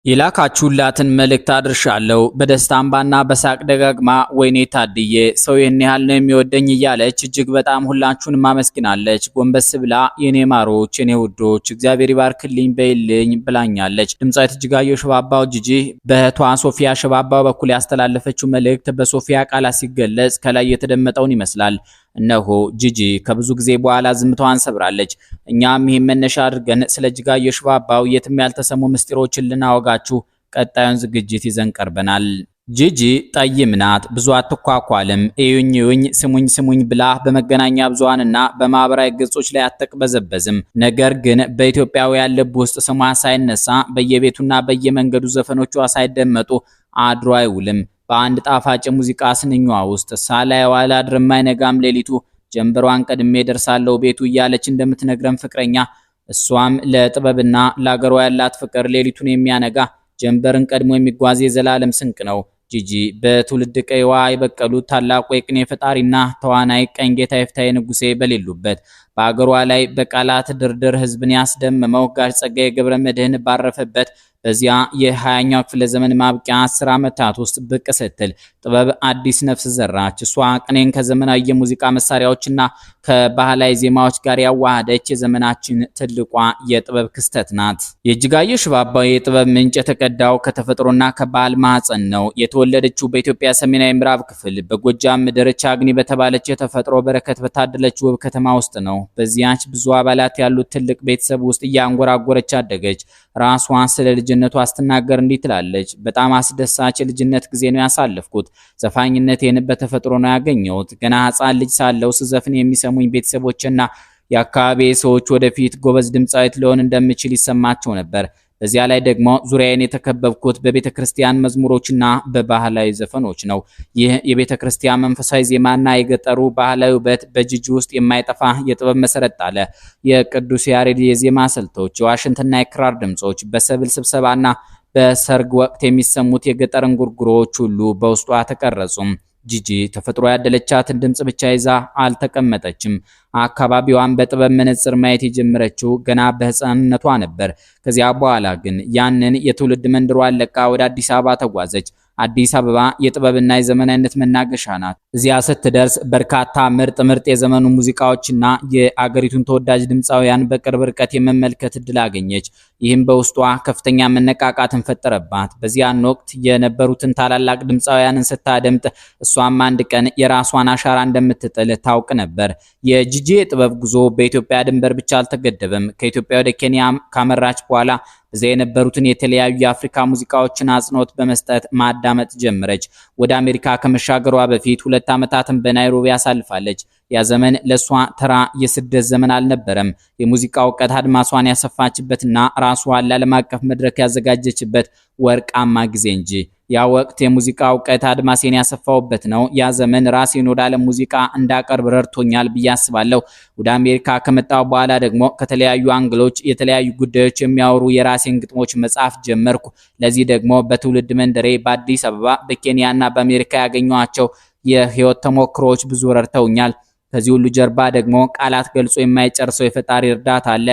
የላካችሁላትን መልእክት አድርሻለሁ። በደስታ አምባና በሳቅ ደጋግማ ወይኔ ታድዬ ሰው ይህን ያህል ነው የሚወደኝ እያለች እጅግ በጣም ሁላችሁንም አመስግናለች። ጎንበስ ብላ የኔ ማሮች፣ የኔ ውዶች እግዚአብሔር ይባርክልኝ በይልኝ ብላኛለች። ድምጻዊት እጅጋየሁ ሽባባው ጂጂ በእህቷ ሶፊያ ሽባባው በኩል ያስተላለፈችው መልእክት በሶፊያ ቃላት ሲገለጽ ከላይ የተደመጠውን ይመስላል። እነሆ ጂጂ ከብዙ ጊዜ በኋላ ዝምታዋን ሰብራለች። እኛም ይሄን መነሻ አድርገን ስለ እጅጋየሁ ሽባባው የትም ያልተሰሙ ምስጢሮችን ልናወጋችሁ ቀጣዩን ዝግጅት ይዘን ቀርበናል። ጂጂ ጠይም ናት፣ ብዙ አትኳኳልም። እዩኝ እዩኝ ስሙኝ ስሙኝ ብላ በመገናኛ ብዙሃንና በማህበራዊ ገጾች ላይ አትቅበዘበዝም። ነገር ግን በኢትዮጵያውያን ልብ ውስጥ ስሟ ሳይነሳ በየቤቱና በየመንገዱ ዘፈኖቿ ሳይደመጡ አድሮ አይውልም። በአንድ ጣፋጭ ሙዚቃ ስንኟ ውስጥ ሳላየው አላድርም አይነጋም ሌሊቱ ጀንበሯን ቀድሜ ደርሳለሁ ቤቱ እያለች እንደምትነግረን ፍቅረኛ እሷም ለጥበብና ለአገሯ ያላት ፍቅር ሌሊቱን የሚያነጋ ጀንበርን ቀድሞ የሚጓዝ የዘላለም ስንቅ ነው። ጂጂ በትውልድ ቀይዋ የበቀሉት ታላቁ የቅኔ ፈጣሪና ተዋናይ ቀኝጌታ ይፍታሔ ንጉሴ በሌሉበት በአገሯ ላይ በቃላት ድርድር ህዝብን ያስደመመው ጋሽ ጸጋዬ ገብረ መድኅን ባረፈበት በዚያ የ20ኛው ክፍለ ዘመን ማብቂያ 10 ዓመታት ውስጥ ብቅ ስትል ጥበብ አዲስ ነፍስ ዘራች። እሷ ቅኔን ከዘመናዊ የሙዚቃ መሳሪያዎችና ከባህላዊ ዜማዎች ጋር ያዋሃደች የዘመናችን ትልቋ የጥበብ ክስተት ናት። የእጅጋየሁ ሽባባው የጥበብ ምንጭ የተቀዳው ከተፈጥሮና ከባህል ማህፀን ነው። የተወለደችው በኢትዮጵያ ሰሜናዊ ምዕራብ ክፍል በጎጃም ምድር ቻግኒ በተባለች የተፈጥሮ በረከት በታደለች ውብ ከተማ ውስጥ ነው። በዚያች ብዙ አባላት ያሉት ትልቅ ቤተሰብ ውስጥ እያንጎራጎረች አደገች። ራሷ ስለ ልጅነቷ ስትናገር እንዲህ ትላለች። በጣም አስደሳች የልጅነት ጊዜ ነው ያሳለፍኩት። ዘፋኝነቴን በተፈጥሮ ነው ያገኘሁት። ገና ሕፃን ልጅ ሳለሁ ስዘፍን የሚሰሙኝ ቤተሰቦችና የአካባቢ ሰዎች ወደፊት ጎበዝ ድምጻዊት ልሆን እንደምችል ይሰማቸው ነበር። በዚያ ላይ ደግሞ ዙሪያዬን የተከበብኩት በቤተክርስቲያን መዝሙሮችና በባህላዊ ዘፈኖች ነው። ይህ የቤተክርስቲያን መንፈሳዊ ዜማና የገጠሩ ባህላዊ ውበት በጂጂ ውስጥ የማይጠፋ የጥበብ መሰረት ጣለ። የቅዱስ ያሬድ የዜማ ስልቶች፣ የዋሽንትና የክራር ድምጾች፣ በሰብል ስብሰባና በሰርግ ወቅት የሚሰሙት የገጠር እንጉርጉሮዎች ሁሉ በውስጧ ተቀረጹም። ጂጂ ተፈጥሮ ያደለቻትን ድምጽ ብቻ ይዛ አልተቀመጠችም። አካባቢዋን በጥበብ መነጽር ማየት የጀመረችው ገና በህፃንነቷ ነበር። ከዚያ በኋላ ግን ያንን የትውልድ መንደሯን ለቃ ወደ አዲስ አበባ ተጓዘች። አዲስ አበባ የጥበብና የዘመናዊነት መናገሻ ናት። እዚያ ስትደርስ በርካታ ምርጥ የዘመኑ ሙዚቃዎችና የአገሪቱን ተወዳጅ ድምፃውያን በቅርብ ርቀት የመመልከት እድል አገኘች። ይህም በውስጧ ከፍተኛ መነቃቃትን ፈጠረባት። በዚያን ወቅት የነበሩትን ታላላቅ ድምፃውያንን ስታደምጥ እሷም አንድ ቀን የራሷን አሻራ እንደምትጥል ታውቅ ነበር። የጂጂ የጥበብ ጉዞ በኢትዮጵያ ድንበር ብቻ አልተገደበም። ከኢትዮጵያ ወደ ኬንያ ካመራች በኋላ እዚያ የነበሩትን የተለያዩ የአፍሪካ ሙዚቃዎችን አጽንኦት በመስጠት ማዳመጥ ጀመረች። ወደ አሜሪካ ከመሻገሯ በፊት 2 ዓመታትን በናይሮቢ አሳልፋለች። ያ ዘመን ለሷ ተራ የስደት ዘመን አልነበረም። የሙዚቃ እውቀት አድማሷን ያሰፋችበትና ራሷን ለዓለም አቀፍ መድረክ ያዘጋጀችበት ወርቃማ ጊዜ እንጂ ያ ወቅት የሙዚቃ እውቀት አድማሴን ያሰፋውበት ነው። ያ ዘመን ራሴን ወደ ዓለም ሙዚቃ እንዳቀርብ ረድቶኛል ብዬ አስባለሁ። ወደ አሜሪካ ከመጣሁ በኋላ ደግሞ ከተለያዩ አንግሎች የተለያዩ ጉዳዮች የሚያወሩ የራሴን ግጥሞች መጻፍ ጀመርኩ። ለዚህ ደግሞ በትውልድ መንደሬ በአዲስ አበባ በኬንያና በአሜሪካ ያገኘኋቸው የህይወት ተሞክሮዎች ብዙ ረድተውኛል። ከዚህ ሁሉ ጀርባ ደግሞ ቃላት ገልጾ የማይጨርሰው የፈጣሪ እርዳታ አለ።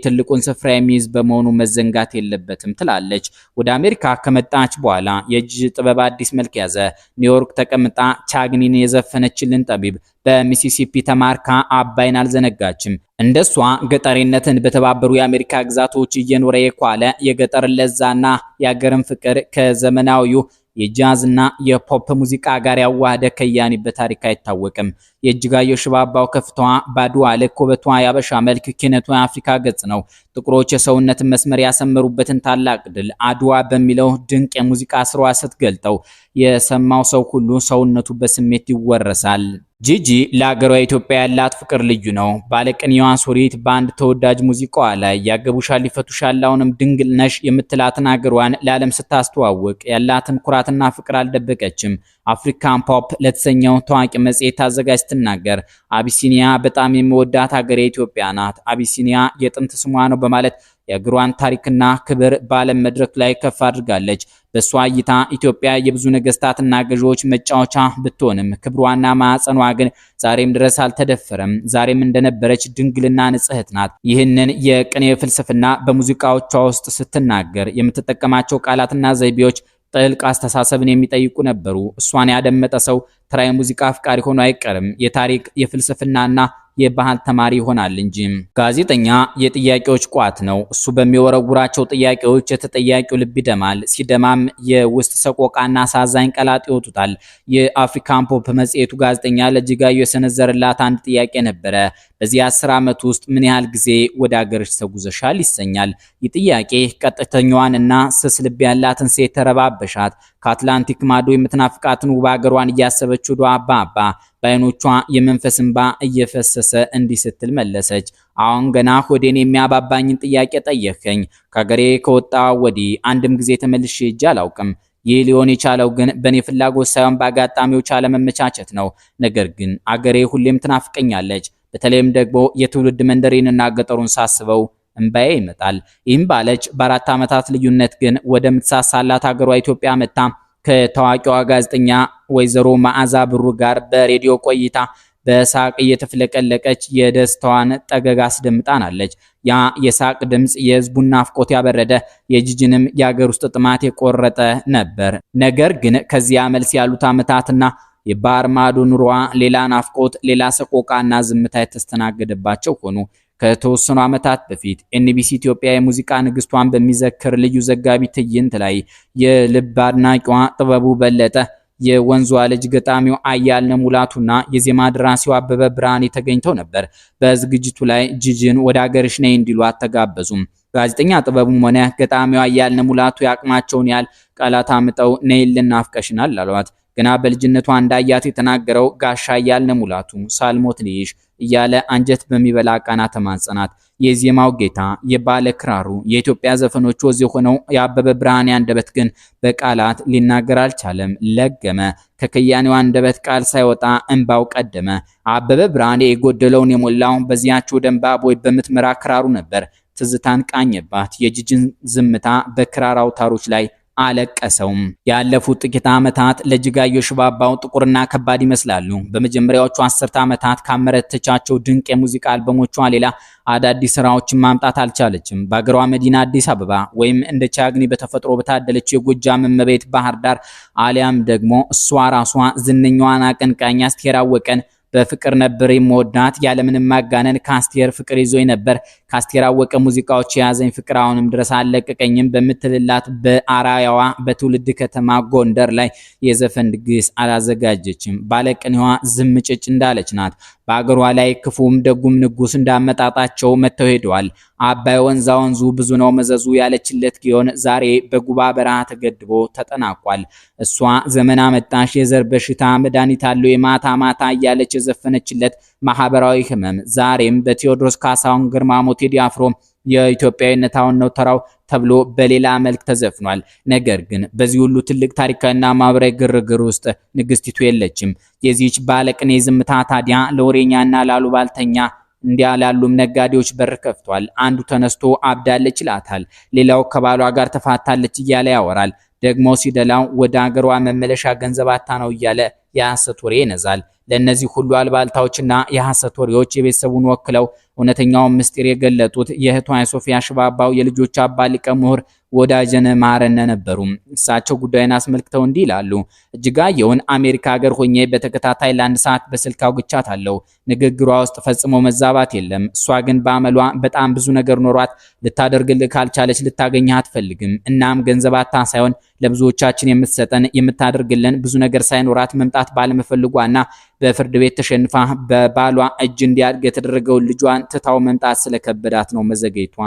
ትልቁን ስፍራ የሚይዝ በመሆኑ መዘንጋት የለበትም ትላለች። ወደ አሜሪካ ከመጣች በኋላ የጂጂ ጥበብ አዲስ መልክ ያዘ። ኒውዮርክ ተቀምጣ ቻግኒን የዘፈነችልን ጠቢብ በሚሲሲፒ ተማርካ አባይን አልዘነጋችም። እንደሷ ገጠሬነትን በተባበሩ የአሜሪካ ግዛቶች እየኖረ የኳለ የገጠር ለዛና የአገርን ፍቅር ከዘመናዊው የጃዝና የፖፕ ሙዚቃ ጋር ያዋሃደ ከያኒ በታሪክ አይታወቅም። የእጅጋየሁ ሽባባው ከፍታዋ ባድዋ ልክ ውበቷ ያበሻ መልክ ኪነቷ የአፍሪካ ገጽ ነው። ጥቁሮች የሰውነትን መስመር ያሰመሩበትን ታላቅ ድል አድዋ በሚለው ድንቅ የሙዚቃ ስራዋ ስትገልጠው የሰማው ሰው ሁሉ ሰውነቱ በስሜት ይወረሳል። ጂጂ ለአገሯ ኢትዮጵያ ያላት ፍቅር ልዩ ነው። ባለቅኔዋ ሶሪት በአንድ ተወዳጅ ሙዚቃዋ ላይ ያገቡሻል ይፈቱሻል አሁንም ድንግል ነሽ የምትላትን አገሯን ለዓለም ስታስተዋውቅ ያላትን ኩራትና ፍቅር አልደበቀችም። አፍሪካን ፖፕ ለተሰኘው ታዋቂ መጽሔት አዘጋጅ ስትናገር አቢሲኒያ በጣም የምወዳት ሀገር ኢትዮጵያ ናት። አቢሲኒያ የጥንት ስሟ ነው በማለት የአገሯን ታሪክና ክብር በዓለም መድረክ ላይ ከፍ አድርጋለች። በሷ እይታ ኢትዮጵያ የብዙ ነገስታትና ገዢዎች መጫወቻ ብትሆንም ክብሯና ማዕፀኗ ግን ዛሬም ድረስ አልተደፈረም። ዛሬም እንደነበረች ድንግልና ንጽሕት ናት። ይህንን የቅኔ ፍልስፍና በሙዚቃዎቿ ውስጥ ስትናገር የምትጠቀማቸው ቃላትና ዘይቤዎች ጥልቅ አስተሳሰብን የሚጠይቁ ነበሩ። እሷን ያደመጠ ሰው ተራ የሙዚቃ አፍቃሪ ሆኖ አይቀርም፣ የታሪክ የፍልስፍናና የባህል ተማሪ ይሆናል እንጂ። ጋዜጠኛ የጥያቄዎች ቋት ነው። እሱ በሚወረውራቸው ጥያቄዎች የተጠያቂው ልብ ይደማል። ሲደማም የውስጥ ሰቆቃና አሳዛኝ ቃላት ይወጡታል። የአፍሪካን ፖፕ መጽሔቱ ጋዜጠኛ ለእጅጋየሁ የሰነዘረላት አንድ ጥያቄ ነበረ። በዚህ 10 ዓመት ውስጥ ምን ያህል ጊዜ ወደ ሀገርሽ ተጉዘሻል ይሰኛል። ይህ ጥያቄ ቀጥተኛዋንና ስስ ልብ ያላትን ሴት ተረባበሻት። ከአትላንቲክ ማዶ የምትናፍቃትን ውብ ሀገሯን እያሰበች ወደ አባባ በዓይኖቿ የመንፈስ እንባ እየፈሰሰ እንዲህ ስትል መለሰች። አሁን ገና ሆዴን የሚያባባኝን ጥያቄ ጠየከኝ። ከሀገሬ ከወጣሁ ወዲህ አንድም ጊዜ ተመልሼ ሄጄ አላውቅም። ይህ ሊሆን የቻለው ግን በእኔ ፍላጎት ሳይሆን በአጋጣሚዎች አለመመቻቸት ነው። ነገር ግን አገሬ ሁሌም ትናፍቀኛለች። በተለይም ደግሞ የትውልድ መንደሬንና ገጠሩን ሳስበው እንባዬ ይመጣል። ይህም ባለች በ4 ዓመታት ልዩነት ግን ወደ ምትሳሳላት ሀገሯ ኢትዮጵያ መጣ ከታዋቂዋ ጋዜጠኛ ወይዘሮ መዓዛ ብሩ ጋር በሬዲዮ ቆይታ በሳቅ እየተፍለቀለቀች የደስታዋን ጠገግ አስደምጣናለች። ያ የሳቅ ድምጽ የህዝቡን ናፍቆት ያበረደ የጂጂንም የሀገር ውስጥ ጥማት የቆረጠ ነበር። ነገር ግን ከዚያ መልስ ያሉት ዓመታትና የባህር ማዶ ኑሮዋ ሌላ ናፍቆት፣ ሌላ ሰቆቃና ዝምታ የተስተናገደባቸው ሆኑ። ከተወሰኑ ዓመታት በፊት ኤንቢሲ ኢትዮጵያ የሙዚቃ ንግስቷን በሚዘክር ልዩ ዘጋቢ ትዕይንት ላይ የልብ አድናቂዋ ጥበቡ በለጠ፣ የወንዟ ልጅ ገጣሚው አያልነህ ሙላቱና የዜማ ደራሲው አበበ ብርሃኔ ተገኝተው ነበር። በዝግጅቱ ላይ ጂጂን ወደ ሀገርሽ ነይ እንዲሏት ተጋበዙም። ጋዜጠኛ ጥበቡም ሆነ ገጣሚው አያልነህ ሙላቱ ያቅማቸውን ያህል ቃላት አምጠው ነይልን ናፍቀሽናል አሏት። ገና በልጅነቷ እንዳያት የተናገረው ጋሻ አያልነህ ሙላቱ ሳልሞት ልይሽ እያለ አንጀት በሚበላ ቃና ተማጸናት። የዜማው ጌታ የባለ ክራሩ የኢትዮጵያ ዘፈኖች ወዝ የሆነው የአበበ ብርሃኔ አንደበት ግን በቃላት ሊናገር አልቻለም። ለገመ። ከከያኔው አንደበት ቃል ሳይወጣ እንባው ቀደመ። አበበ ብርሃኔ የጎደለውን የሞላው በዚያቸው ደንባ ቦይ በምትመራ ክራሩ ነበር። ትዝታን ቃኘባት። የጂጂን ዝምታ በክራር አውታሮች ላይ አለቀሰውም። ያለፉት ጥቂት ዓመታት ለእጅጋየሁ ሽባባው ጥቁርና ከባድ ይመስላሉ። በመጀመሪያዎቹ 10 ዓመታት ካመረተቻቸው ድንቅ የሙዚቃ አልበሞቿ ሌላ አዳዲስ ስራዎችን ማምጣት አልቻለችም። በአገሯ መዲና አዲስ አበባ ወይም እንደ ቻግኒ በተፈጥሮ በታደለችው የጎጃም እመቤት ባህር ዳር አሊያም ደግሞ እሷ ራሷ ዝነኛዋን አቀንቃኝ አስቴር አወቀን በፍቅር ነበር የምወዳት ያለምንም ማጋነን ከአስቴር ፍቅር ይዞኝ ነበር። ከአስቴር አወቀ ሙዚቃዎች የያዘኝ ፍቅር አሁንም ድረስ አለቀቀኝም በምትልላት በአራያዋ በትውልድ ከተማ ጎንደር ላይ የዘፈን ድግስ አላዘጋጀችም። ባለቅኔዋ ዝምጭጭ እንዳለች ናት። በአገሯ ላይ ክፉም ደጉም ንጉስ እንዳመጣጣቸው መተው ሄደዋል። አባይ ወንዛ ወንዙ ብዙ ነው መዘዙ ያለችለት ጊዮን ዛሬ በጉባ በረሃ ተገድቦ ተጠናቋል። እሷ ዘመን አመጣሽ የዘር በሽታ መድኃኒት አለው የማታ ማታ እያለች የዘፈነችለት ማህበራዊ ህመም ዛሬም በቴዎድሮስ ካሳሁን ግርማሞ ቴዲ አፍሮ የኢትዮጵያዊነት አሁን ነው ተራው ተብሎ በሌላ መልክ ተዘፍኗል። ነገር ግን በዚህ ሁሉ ትልቅ ታሪካዊና ማህበራዊ ግርግር ውስጥ ንግስቲቱ የለችም። የዚህች ባለቅኔ ዝምታ ታዲያ ለወሬኛና ላሉባልተኛ እንዲያ ላሉም ነጋዴዎች በር ከፍቷል። አንዱ ተነስቶ አብዳለች ይላታል፣ ሌላው ከባሏ ጋር ተፋታለች እያለ ያወራል። ደግሞ ሲደላው ወደ ሀገሯ መመለሻ ገንዘብ አታ ነው እያለ የሐሰት ወሬ ይነዛል። ለነዚህ ሁሉ አልባልታዎችና የሐሰት ወሬዎች የቤተሰቡን ወክለው እውነተኛውን ምስጢር የገለጡት የእህቷ የሶፊያ ሽባባው የልጆች አባት ሊቀ ምሁር ወዳጀነ ማረነ ነበሩ። እሳቸው ጉዳዩን አስመልክተው እንዲህ ይላሉ። እጅጋየሁን አሜሪካ ሀገር ሆኜ በተከታታይ ለ1 ሰዓት በስልክ አውግቻታለሁ። ንግግሯ ውስጥ ፈጽሞ መዛባት የለም። እሷ ግን በአመሏ በጣም ብዙ ነገር ኖሯት ልታደርግልህ ካልቻለች ልታገኝህ አትፈልግም። እናም ገንዘብ አታ ሳይሆን ለብዙዎቻችን የምትሰጠን የምታደርግልን ብዙ ነገር ሳይኖራት መምጣት ባለመፈልጓና በፍርድ ቤት ተሸንፋ በባሏ እጅ እንዲያድግ የተደረገውን ልጇን ትታው መምጣት ስለከበዳት ነው መዘገይቷ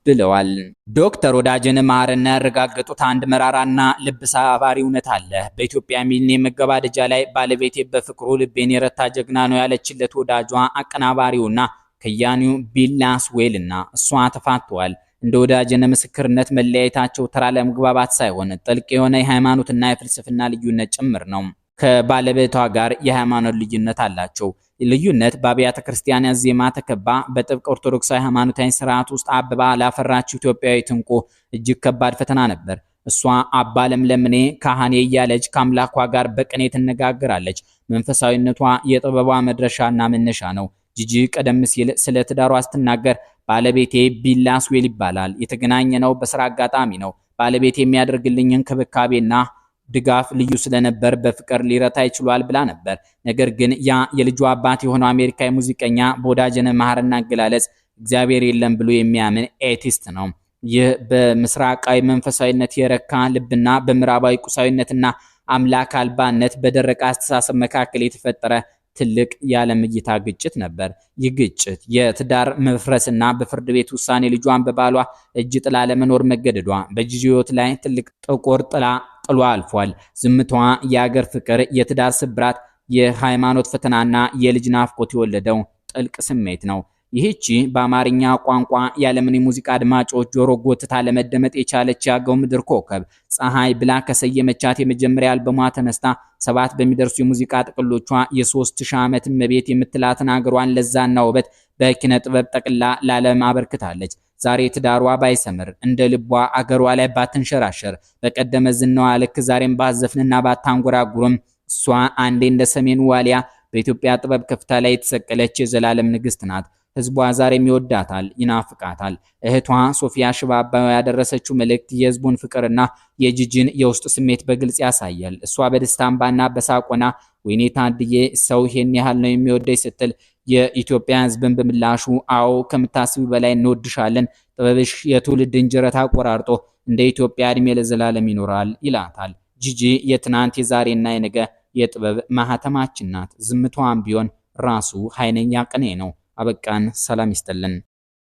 ብለዋል። ዶክተር ወዳጀነ ማረነ ያረጋገጡት አንድ መራራና ልብ ሰባሪ እውነት አለ። በኢትዮጵያ ሚሊኒየም መገባደጃ ላይ ባለቤቴ በፍቅሩ ልቤን የረታ ጀግና ነው ያለችለት ወዳጇ አቀናባሪውና ከያኒው ቢላስዌልና እሷ ተፋተዋል። እንደ ወዳጀነ ምስክርነት መለያየታቸው ተራ ለመግባባት ሳይሆን ጥልቅ የሆነ የሃይማኖትና የፍልስፍና ልዩነት ጭምር ነው። ከባለቤቷ ጋር የሃይማኖት ልዩነት አላቸው። ልዩነት በአብያተ ክርስቲያናት ዜማ ተከባ በጥብቅ ኦርቶዶክሳዊ ሃይማኖታዊ ስርዓት ውስጥ አብባ ላፈራችው ኢትዮጵያዊ ትንቆ እጅግ ከባድ ፈተና ነበር። እሷ አባ ለምለምኔ ካህኔ እያለች ከአምላኳ ጋር በቅኔ ትነጋገራለች። መንፈሳዊነቷ የጥበቧ መድረሻና መነሻ ነው። ጂጂ ቀደም ሲል ስለ ትዳሯ ስትናገር ባለቤቴ ቢላስዌል ይባላል። የተገናኘነው በስራ አጋጣሚ ነው። ባለቤቴ የሚያደርግልኝ እንክብካቤና ድጋፍ ልዩ ስለነበር በፍቅር ሊረታ ይችላል ብላ ነበር። ነገር ግን ያ የልጇ አባት የሆነው አሜሪካዊ ሙዚቀኛ በወዳጀነ መሐርና አገላለጽ እግዚአብሔር የለም ብሎ የሚያምን ኤቲስት ነው። ይህ በምስራቃዊ መንፈሳዊነት የረካ ልብና በምዕራባዊ ቁሳዊነትና አምላክ አልባነት በደረቀ አስተሳሰብ መካከል የተፈጠረ ትልቅ የዓለም እይታ ግጭት ነበር። ይህ ግጭት የትዳር መፍረስና በፍርድ ቤት ውሳኔ ልጇን በባሏ እጅ ጥላ ለመኖር መገደዷ በጂጂ ሕይወት ላይ ትልቅ ጥቁር ጥላ ጥሎ አልፏል። ዝምታዋ የአገር ፍቅር፣ የትዳር ስብራት፣ የሃይማኖት ፈተናና የልጅ ናፍቆት የወለደው ጥልቅ ስሜት ነው። ይህቺ በአማርኛ ቋንቋ የዓለምን ሙዚቃ አድማጮች ጆሮ ጎትታ ለመደመጥ የቻለች የአገው ምድር ኮከብ ፀሐይ ብላ ከሰየመቻት የመጀመሪያ አልበሟ ተነስታ 7 በሚደርሱ የሙዚቃ ጥቅሎቿ የ3000 ዓመት እመቤት የምትላትን አገሯን ለዛና ውበት በኪነ ጥበብ ጠቅላ ለዓለም አበርክታለች። ዛሬ ትዳሯ ባይሰምር እንደ ልቧ አገሯ ላይ ባትንሸራሸር በቀደመ ዝናዋ ልክ ዛሬም ባዘፍንና ባታንጎራጉርም እሷ አንዴ እንደ ሰሜን ዋሊያ በኢትዮጵያ ጥበብ ከፍታ ላይ የተሰቀለች የዘላለም ንግስት ናት። ህዝቧ ዛሬም ይወዳታል፣ ይናፍቃታል። እህቷ ሶፊያ ሽባባው ያደረሰችው መልእክት የህዝቡን ፍቅርና የጂጂን የውስጥ ስሜት በግልጽ ያሳያል። እሷ በደስታ እንባና በሳቆና ወይኔ ታድዬ ሰው ይሄን ያህል ነው የሚወደኝ ስትል የኢትዮጵያ ህዝብን በምላሹ አዎ ከምታስቢው በላይ እንወድሻለን፣ ጥበብሽ የትውልድ እንጀራ አቆራርጦ እንደ ኢትዮጵያ እድሜ ለዘላለም ይኖራል ይላታል። ጂጂ የትናንት የዛሬና የነገ የጥበብ ማህተማችን ናት። ዝምታዋም ቢሆን ራሱ ኃይለኛ ቅኔ ነው። አበቃን። ሰላም ይስጥልን።